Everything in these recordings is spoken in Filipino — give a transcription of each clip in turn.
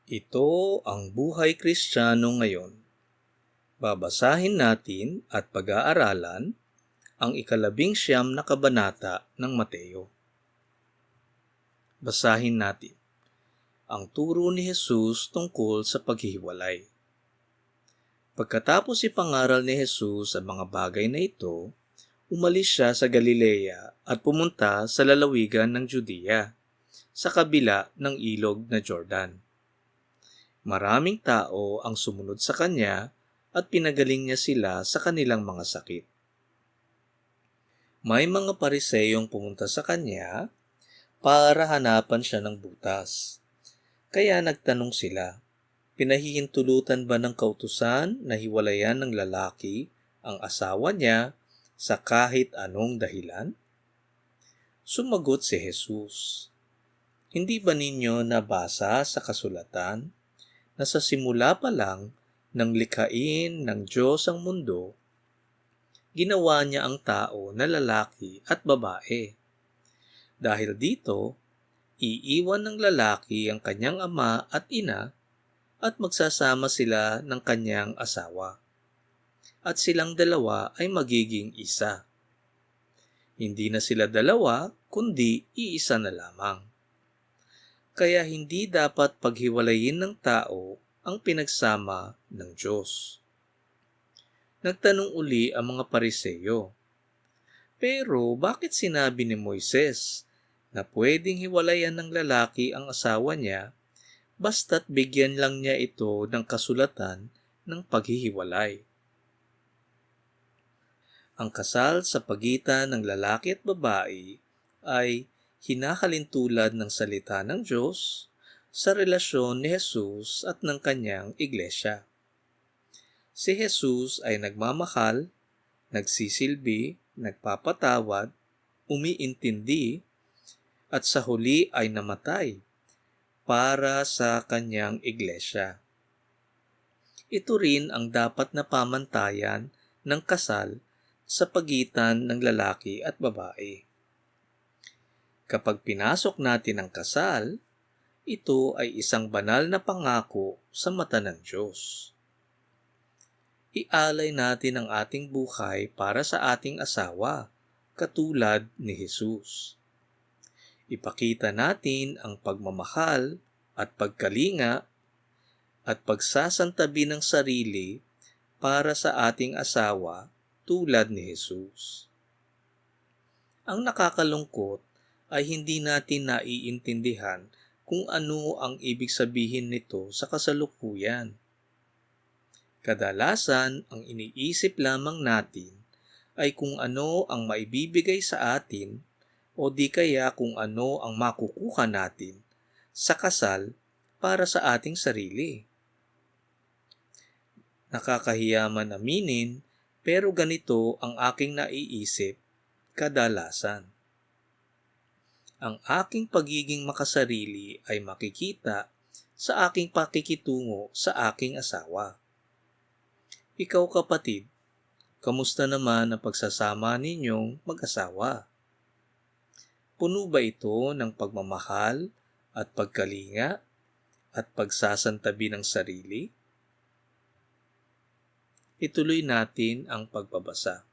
Ito ang buhay Kristiyano ngayon. Babasahin natin at pag-aaralan ang ika-11 na kabanata ng Mateo. Basahin natin ang turo ni Jesus tungkol sa paghihiwalay. Pagkatapos ipangaral ni Jesus ang mga bagay na ito, umalis siya sa Galilea at pumunta sa lalawigan ng Judea, sa kabila ng ilog na Jordan. Maraming tao ang sumunod sa kanya at pinagaling niya sila sa kanilang mga sakit. May mga Pariseyong pumunta sa kanya para hanapan siya ng butas. Kaya nagtanong sila, pinahihintulutan ba ng kautusan na hiwalayan ng lalaki ang asawa niya sa kahit anong dahilan? Sumagot si Jesus, hindi ba ninyo nabasa sa kasulatan na sa simula pa lang nang likhain ng Diyos ang mundo, ginawa niya ang tao na lalaki at babae. Dahil dito, iiwan ng lalaki ang kanyang ama at ina at magsasama sila ng kanyang asawa. At silang dalawa ay magiging isa. Hindi na sila dalawa, kundi iisa na lamang. Kaya hindi dapat paghiwalayin ng tao ang pinagsama ng Diyos. Nagtanong uli ang mga Pariseyo, pero bakit sinabi ni Moises na pwedeng hiwalayan ng lalaki ang asawa niya basta't bigyan lang niya ito ng kasulatan ng paghihiwalay? Ang kasal sa pagitan ng lalaki at babae ay hinahalintulad ng salita ng Diyos sa relasyon ni Jesus at ng kanyang iglesia. Si Jesus ay nagmamahal, nagsisilbi, nagpapatawad, umiintindi, at sa huli ay namatay para sa kanyang iglesia. Ito rin ang dapat na pamantayan ng kasal sa pagitan ng lalaki at babae. Kapag pinasok natin ang kasal, ito ay isang banal na pangako sa mata ng Diyos. Ialay natin ang ating buhay para sa ating asawa, katulad ni Jesus. Ipakita natin ang pagmamahal at pagkalinga at pagsasantabi ng sarili para sa ating asawa tulad ni Jesus. Ang nakakalungkot ay hindi natin naiintindihan kung ano ang ibig sabihin nito sa kasalukuyan. Kadalasan, ang iniisip lamang natin ay kung ano ang maibibigay sa atin o di kaya kung ano ang makukuha natin sa kasal para sa ating sarili. Nakakahiya man aminin, pero ganito ang aking naiisip kadalasan. Ang aking pagiging makasarili ay makikita sa aking pakikitungo sa aking asawa. Ikaw kapatid, kamusta naman ang pagsasama ninyong mag-asawa? Puno ba ito ng pagmamahal at pagkalinga at pagsasantabi ng sarili? Ituloy natin ang pagbabasa.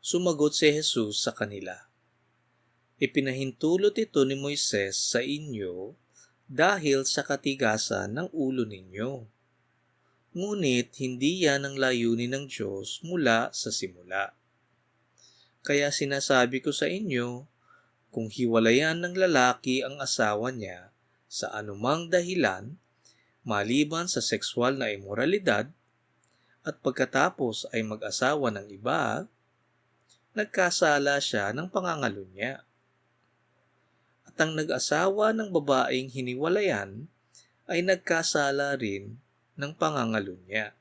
Sumagot si Jesus sa kanila, ipinahintulot ito ni Moises sa inyo dahil sa katigasan ng ulo ninyo. Ngunit hindi yan ang layunin ng Diyos mula sa simula. Kaya sinasabi ko sa inyo, kung hiwalayan ng lalaki ang asawa niya sa anumang dahilan, maliban sa sexual na imoralidad, at pagkatapos ay mag-asawa ng iba, nagkasala siya ng pangangalunya. At ang nag-asawa ng babaeng hiniwalayan ay nagkasala rin ng pangangalunya.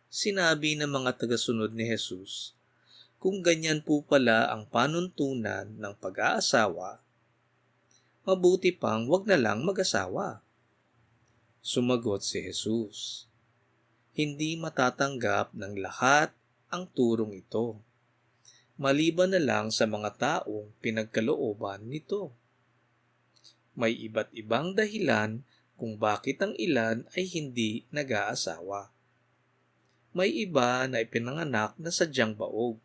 Sinabi ng mga tagasunod ni Jesus, kung ganyan po pala ang panuntunan ng pag-aasawa, mabuti pang wag na lang mag-asawa. Sumagot si Jesus, hindi matatanggap ng lahat ang turong ito, maliban na lang sa mga taong pinagkalooban nito. May iba't ibang dahilan kung bakit ang ilan ay hindi nag-aasawa. May iba na ipinanganak na sadyang baog.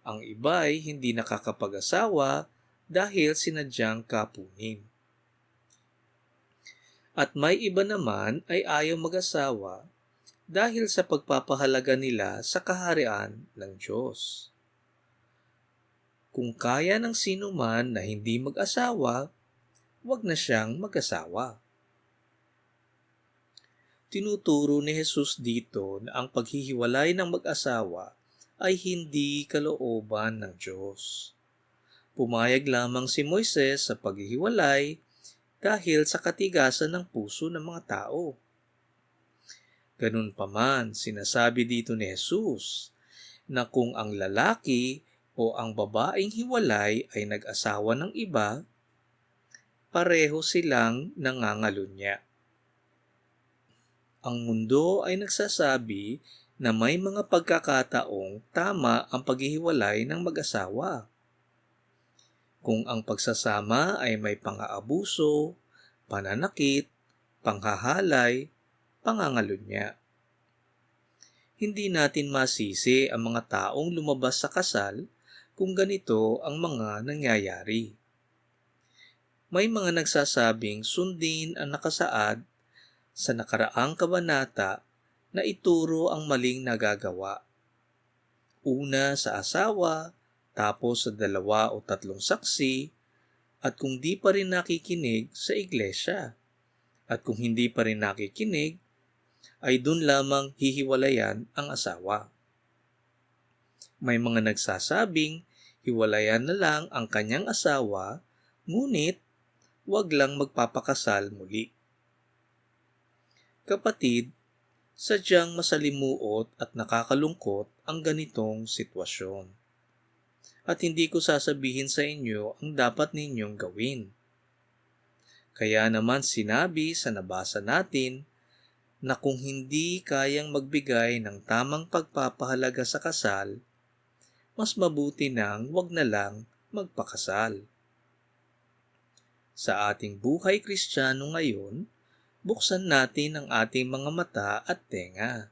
Ang iba ay hindi nakakapag-asawa dahil sinadyang kapunin. At may iba naman ay ayaw mag-asawa dahil sa pagpapahalaga nila sa kaharian ng Diyos. Kung kaya ng sino man na hindi mag-asawa, wag na siyang mag-asawa. Tinuturo ni Jesus dito na ang paghihiwalay ng mag-asawa ay hindi kalooban ng Diyos. Pumayag lamang si Moises sa paghihiwalay dahil sa katigasan ng puso ng mga tao. Ganun pa man, sinasabi dito ni Jesus na kung ang lalaki o ang babaeng hiwalay ay nag-asawa ng iba, pareho silang nangangalunya. Ang mundo ay nagsasabi na may mga pagkakataong tama ang paghihiwalay ng mag-asawa. Kung ang pagsasama ay may pang-aabuso, pananakit, panghahalay, pangangalunya. Hindi natin masisi ang mga taong lumabas sa kasal kung ganito ang mga nangyayari. May mga nagsasabing sundin ang nakasaad sa nakaraang kabanata na ituro ang maling nagagawa. Una sa asawa, tapos sa 2 o 3 saksi, at kung di pa rin nakikinig sa iglesia. At kung hindi pa rin nakikinig, ay dun lamang hihiwalayan ang asawa. May mga nagsasabing hiwalayan na lang ang kanyang asawa, ngunit wag lang magpapakasal muli. Kapatid, sadyang masalimuot at nakakalungkot ang ganitong sitwasyon. At hindi ko sasabihin sa inyo ang dapat ninyong gawin. Kaya naman sinabi sa nabasa natin na kung hindi kayang magbigay ng tamang pagpapahalaga sa kasal, mas mabuti nang wag na lang magpakasal. Sa ating buhay Kristiyano ngayon, buksan natin ang ating mga mata at tenga.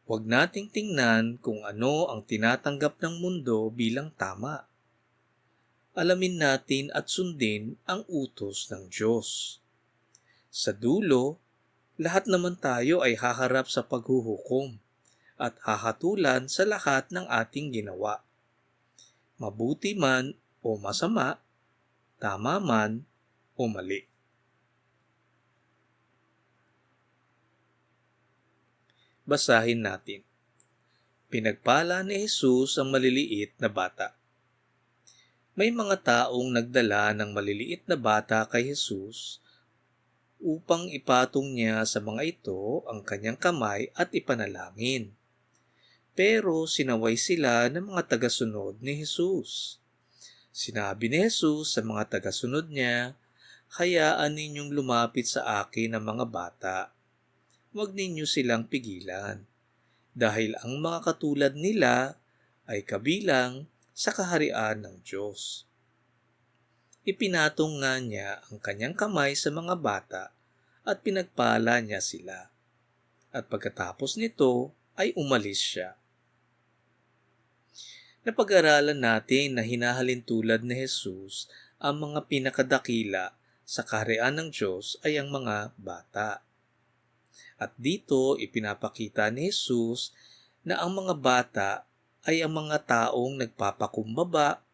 Huwag nating tingnan kung ano ang tinatanggap ng mundo bilang tama. Alamin natin at sundin ang utos ng Diyos. Sa dulo, lahat naman tayo ay haharap sa paghuhukom at hahatulan sa lahat ng ating ginawa. Mabuti man o masama, tama man o mali. Basahin natin. Pinagpala ni Jesus ang maliliit na bata. May mga taong nagdala ng maliliit na bata kay Jesus upang ipatong niya sa mga ito ang kanyang kamay at ipanalangin. Pero sinaway sila ng mga tagasunod ni Jesus. Sinabi ni Jesus sa mga tagasunod niya, "Hayaan ninyong lumapit sa akin ang mga bata. Huwag ninyo silang pigilan, dahil ang mga katulad nila ay kabilang sa kaharian ng Diyos." Ipinatong nga niya ang kanyang kamay sa mga bata at pinagpala niya sila. At pagkatapos nito ay umalis siya. Napag-aralan natin na hinahalin tulad ni Jesus ang mga pinakadakila sa kaharian ng Diyos ay ang mga bata. At dito ipinapakita ni Jesus na ang mga bata ay ang mga taong nagpapakumbaba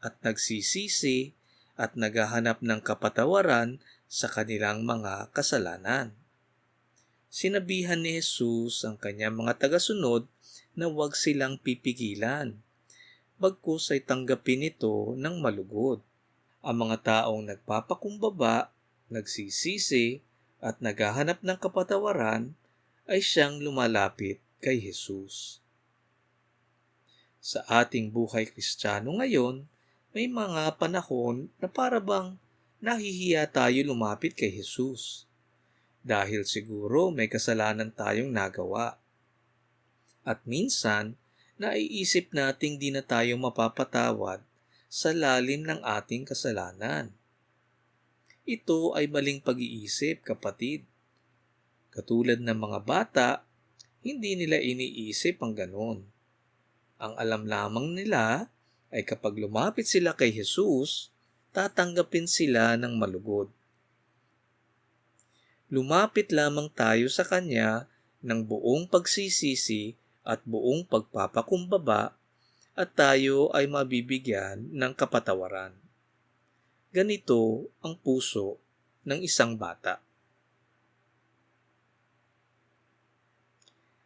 at nagsisisi at naghahanap ng kapatawaran sa kanilang mga kasalanan. Sinabihan ni Jesus ang kanyang mga tagasunod na huwag silang pipigilan, bagkus ay tanggapin ito ng malugod. Ang mga taong nagpapakumbaba, nagsisisi, at naghahanap ng kapatawaran ay siyang lumalapit kay Jesus. Sa ating buhay Kristiyano ngayon, may mga panahon na para bang nahihiya tayo lumapit kay Jesus. Dahil siguro may kasalanan tayong nagawa. At minsan, naiisip nating di na tayo mapapatawad sa lalim ng ating kasalanan. Ito ay maling pag-iisip, kapatid. Katulad ng mga bata, hindi nila iniisip ang ganon. Ang alam lamang nila ay kapag lumapit sila kay Jesus, tatanggapin sila ng malugod. Lumapit lamang tayo sa Kanya ng buong pagsisisi at buong pagpapakumbaba at tayo ay mabibigyan ng kapatawaran. Ganito ang puso ng isang bata.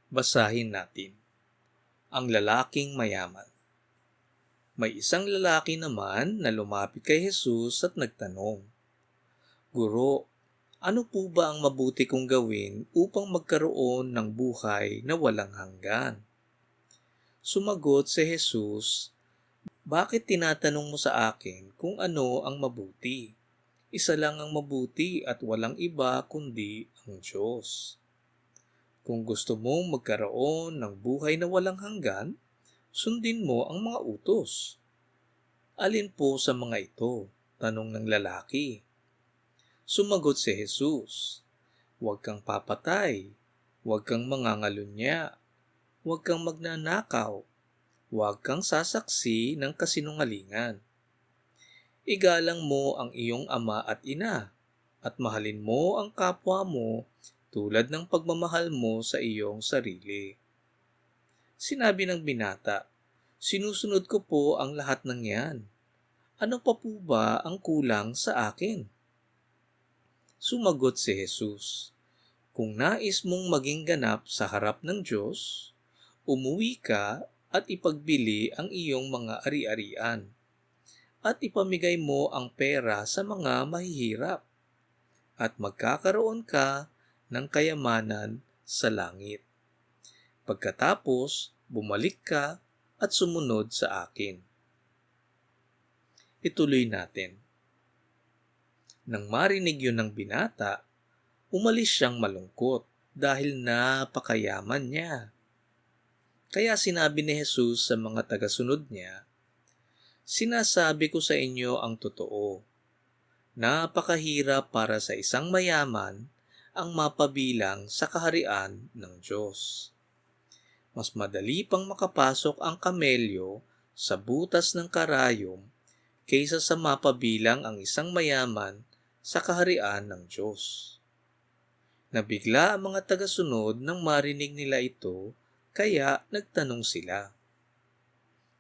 Basahin natin. Ang lalaking mayaman. May isang lalaki naman na lumapit kay Jesus at nagtanong, "Guro, ano po ba ang mabuti kong gawin upang magkaroon ng buhay na walang hanggan?" Sumagot si Jesus, "Bakit tinatanong mo sa akin kung ano ang mabuti? Isa lang ang mabuti at walang iba kundi ang Diyos. Kung gusto mong magkaroon ng buhay na walang hanggan, sundin mo ang mga utos." "Alin po sa mga ito?" tanong ng lalaki. Sumagot si Jesus, "Huwag kang papatay, huwag kang mangangalunya, huwag kang magnanakaw, huwag kang sasaksi ng kasinungalingan. Igalang mo ang iyong ama at ina, at mahalin mo ang kapwa mo tulad ng pagmamahal mo sa iyong sarili." Sinabi ng binata, "Sinusunod ko po ang lahat ng yan. Ano pa po ba ang kulang sa akin?" Sumagot si Jesus, "Kung nais mong maging ganap sa harap ng Diyos, umuwi ka at ipagbili ang iyong mga ari-arian, at ipamigay mo ang pera sa mga mahihirap, at magkakaroon ka ng kayamanan sa langit. Pagkatapos, bumalik ka at sumunod sa akin." Ituloy natin. Nang marinig yun ng binata, umalis siyang malungkot dahil napakayaman niya. Kaya sinabi ni Jesus sa mga tagasunod niya, "Sinasabi ko sa inyo ang totoo. Napakahirap para sa isang mayaman ang mapabilang sa kaharian ng Diyos. Mas madali pang makapasok ang kamelyo sa butas ng karayom kaysa sa mapabilang ang isang mayaman sa kaharian ng Diyos." Nabigla ang mga tagasunod nang marinig nila ito, kaya nagtanong sila,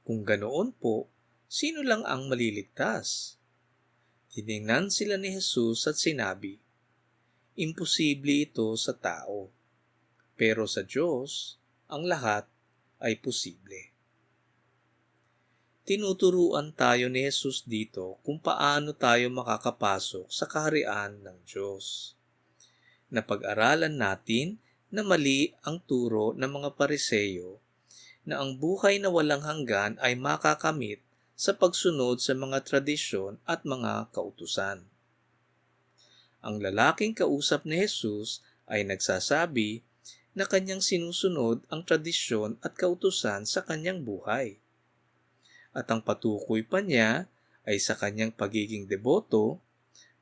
"Kung ganoon po, sino lang ang maliligtas?" Tiningnan sila ni Jesus at sinabi, "Imposible ito sa tao, pero sa Diyos, ang lahat ay posible." Tinuturuan tayo ni Jesus dito kung paano tayo makakapasok sa kaharian ng Diyos. Napag-aralan natin na mali ang turo ng mga Pariseyo na ang buhay na walang hanggan ay makakamit sa pagsunod sa mga tradisyon at mga kautusan. Ang lalaking kausap ni Jesus ay nagsasabi na kanyang sinusunod ang tradisyon at kautusan sa kanyang buhay. At ang patukoy pa niya ay sa kanyang pagiging deboto,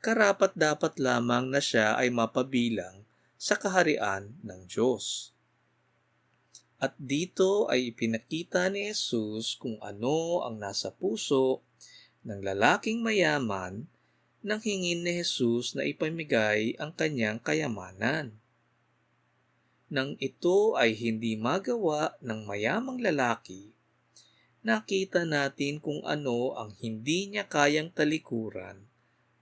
karapat-dapat lamang na siya ay mapabilang sa kaharian ng Diyos. At dito ay ipinakita ni Jesus kung ano ang nasa puso ng lalaking mayaman nang hingin ni Jesus na ipamigay ang kanyang kayamanan. Nang ito ay hindi magawa ng mayamang lalaki, nakita natin kung ano ang hindi niya kayang talikuran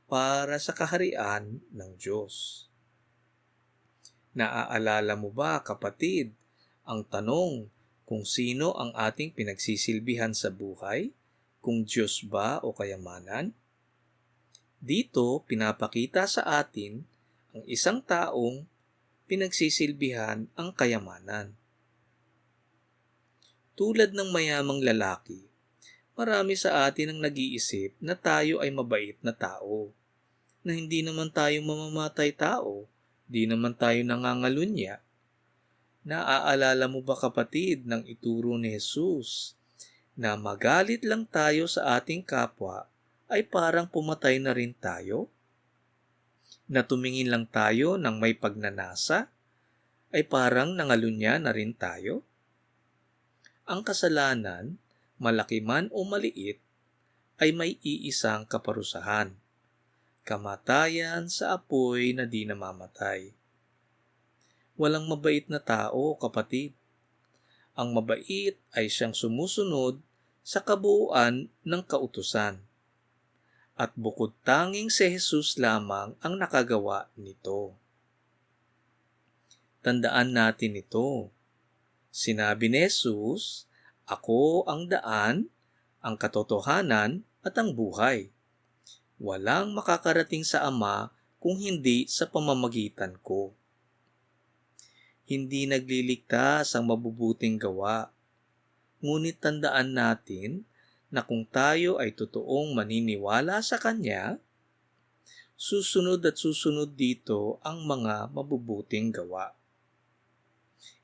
para sa kaharian ng Diyos. Naaalala mo ba, kapatid, ang tanong kung sino ang ating pinagsisilbihan sa buhay, kung Diyos ba o kayamanan? Dito pinapakita sa atin ang isang taong pinagsisilbihan ang kayamanan. Tulad ng mayamang lalaki, marami sa atin ang nag-iisip na tayo ay mabait na tao, na hindi naman tayo mamamatay tao, di naman tayo nangangalunya. Naaalala mo ba, kapatid, ng ituro ni Jesus na magalit lang tayo sa ating kapwa ay parang pumatay na rin tayo? na tumingin lang tayo ng may pagnanasa, ay parang nangalunya na rin tayo? Ang kasalanan, malaki man o maliit, ay may iisang kaparusahan, kamatayan sa apoy na di namamatay. Walang mabait na tao, kapatid. Ang mabait ay siyang sumusunod sa kabuuan ng kautusan. At bukod tanging si Jesus lamang ang nakagawa nito. Tandaan natin ito. Sinabi ni Jesus, "Ako ang daan, ang katotohanan at ang buhay. Walang makakarating sa Ama kung hindi sa pamamagitan ko." Hindi nagliligtas ang mabubuting gawa. Ngunit tandaan natin na kung tayo ay totoong maniniwala sa Kanya, susunod at susunod dito ang mga mabubuting gawa.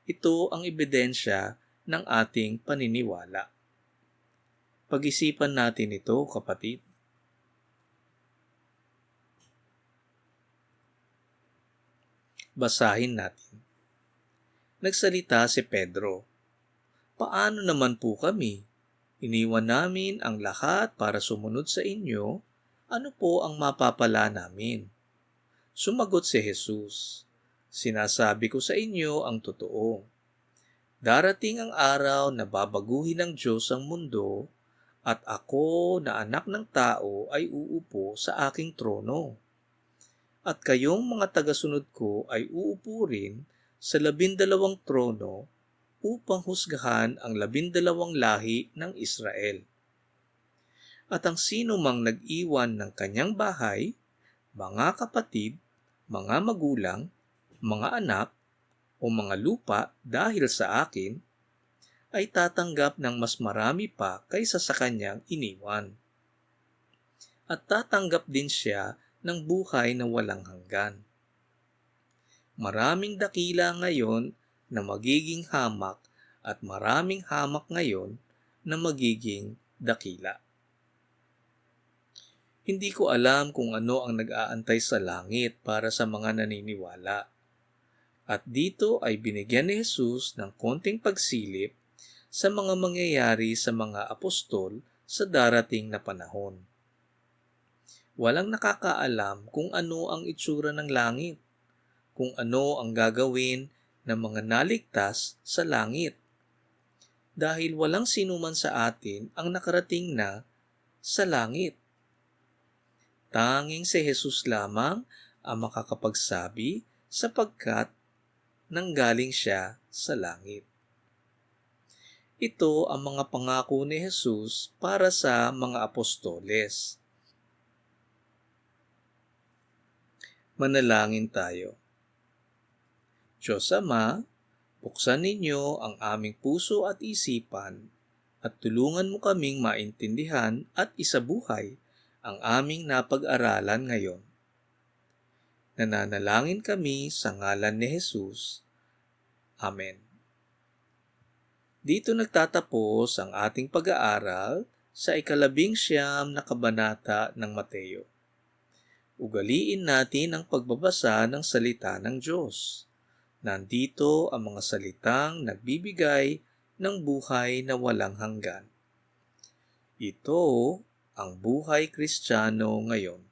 Ito ang ebidensya ng ating paniniwala. Pag-isipan natin ito, kapatid. Basahin natin. Nagsalita si Pedro, "Paano naman po kami? Iniwan namin ang lahat para sumunod sa inyo. Ano po ang mapapala namin?" Sumagot si Jesus, "Sinasabi ko sa inyo ang totoo. Darating ang araw na babaguhin ng Diyos ang mundo, at ako na anak ng tao ay uupo sa aking trono. At kayong mga tagasunod ko ay uupo rin sa 12 trono upang husgahan ang 12 lahi ng Israel. At ang sino mang nag-iwan ng kanyang bahay, mga kapatid, mga magulang, mga anak, o mga lupa dahil sa akin, ay tatanggap ng mas marami pa kaysa sa kanyang iniwan. At tatanggap din siya ng buhay na walang hanggan. Maraming dakila ngayon na magiging hamak at maraming hamak ngayon na magiging dakila. Hindi ko alam kung ano ang nag-aantay sa langit para sa mga naniniwala. At dito ay binigyan ni Jesus ng konting pagsilip sa mga mangyayari sa mga apostol sa darating na panahon. Walang nakakaalam kung ano ang itsura ng langit, kung ano ang gagawin ng mga naligtas sa langit. Dahil walang sinuman sa atin ang nakarating na sa langit. Tanging si Jesus lamang ang makakapagsabi sapagkat nanggaling siya sa langit. Ito ang mga pangako ni Jesus para sa mga apostoles. Manalangin tayo. Diyos Ama, buksan ninyo ang aming puso at isipan at tulungan mo kaming maintindihan at isabuhay ang aming napag-aralan ngayon. Nananalangin kami sa ngalan ni Jesus. Amen. Dito nagtatapos ang ating pag-aaral sa 19 na kabanata ng Mateo. Ugaliin natin ang pagbabasa ng salita ng Diyos. Nandito ang mga salitang nagbibigay ng buhay na walang hanggan. Ito ang buhay Kristiyano ngayon.